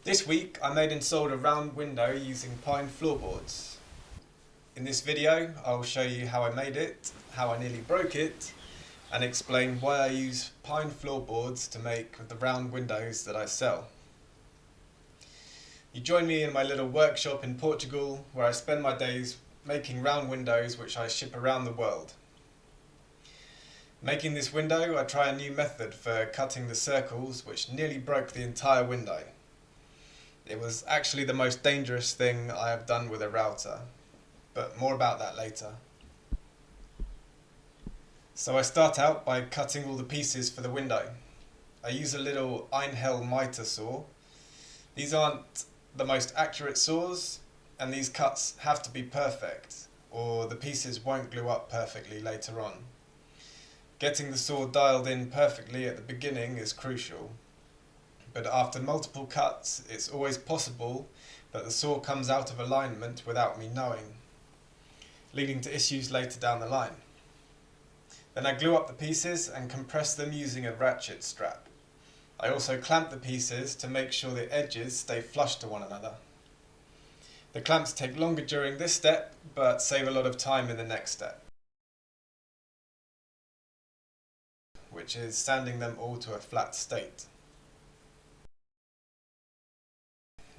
This week I made and sold a round window using pine floorboards. In this video I'll show you how I made it, how I nearly broke it, and explain why I use pine floorboards to make the round windows that I sell. You join me in my little workshop in Portugal where I spend my days making round windows which I ship around the world. Making this window, I try a new method for cutting the circles which nearly broke the entire window. It was actually the most dangerous thing I have done with a router, but more about that later. So I start out by cutting all the pieces for the window. I use a little Einhell miter saw. These aren't the most accurate saws, and these cuts have to be perfect, or the pieces won't glue up perfectly later on. Getting the saw dialed in perfectly at the beginning is crucial, but after multiple cuts it's always possible that the saw comes out of alignment without me knowing, leading to issues later down the line. Then I glue up the pieces and compress them using a ratchet strap. I also clamp the pieces to make sure the edges stay flush to one another. The clamps take longer during this step, but save a lot of time in the next step, which is sanding them all to a flat state.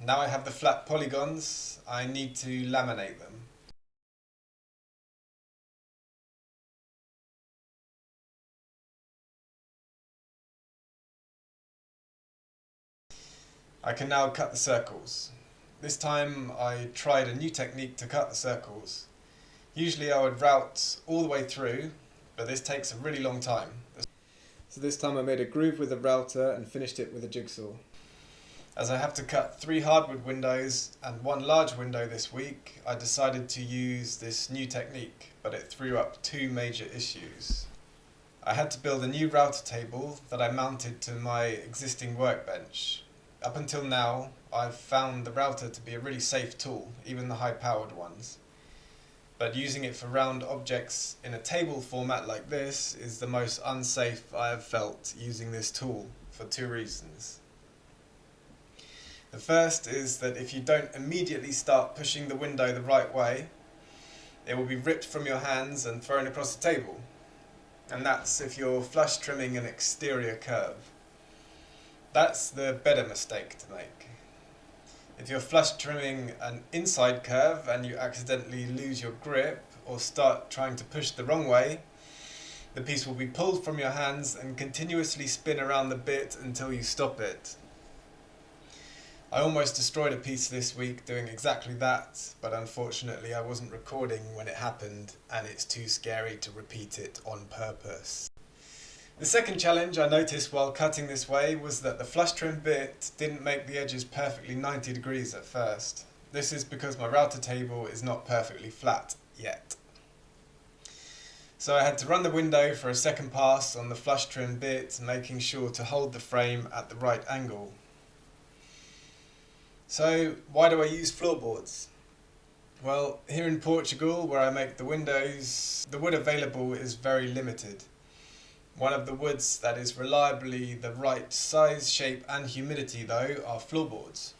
Now I have the flat polygons, I need to laminate them. I can now cut the circles. This time I tried a new technique to cut the circles. Usually I would route all the way through, but this takes a really long time. So this time I made a groove with a router and finished it with a jigsaw. As I have to cut 3 hardwood windows and 1 large window this week, I decided to use this new technique, but it threw up 2 major issues. I had to build a new router table that I mounted to my existing workbench. Up until now, I've found the router to be a really safe tool, even the high-powered ones. But using it for round objects in a table format like this is the most unsafe I have felt using this tool, for 2 reasons. The first is that if you don't immediately start pushing the window the right way, it will be ripped from your hands and thrown across the table. And that's if you're flush trimming an exterior curve. That's the better mistake to make. If you're flush trimming an inside curve and you accidentally lose your grip or start trying to push the wrong way, the piece will be pulled from your hands and continuously spin around the bit until you stop it. I almost destroyed a piece this week doing exactly that, but unfortunately I wasn't recording when it happened and it's too scary to repeat it on purpose. The second challenge I noticed while cutting this way was that the flush trim bit didn't make the edges perfectly 90 degrees at first. This is because my router table is not perfectly flat yet. So I had to run the window for a second pass on the flush trim bit, making sure to hold the frame at the right angle. So why do I use floorboards? Well, here in Portugal where I make the windows, the wood available is very limited. One of the woods that is reliably the right size, shape and humidity though are floorboards.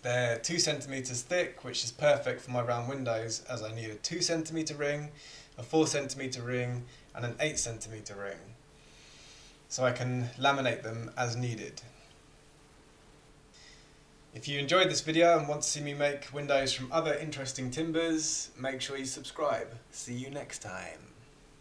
They're 2 centimeters thick, which is perfect for my round windows as I need a 2 centimeter ring, a 4 centimeter ring and an 8 centimeter ring. So I can laminate them as needed. If you enjoyed this video and want to see me make windows from other interesting timbers, make sure you subscribe. See you next time.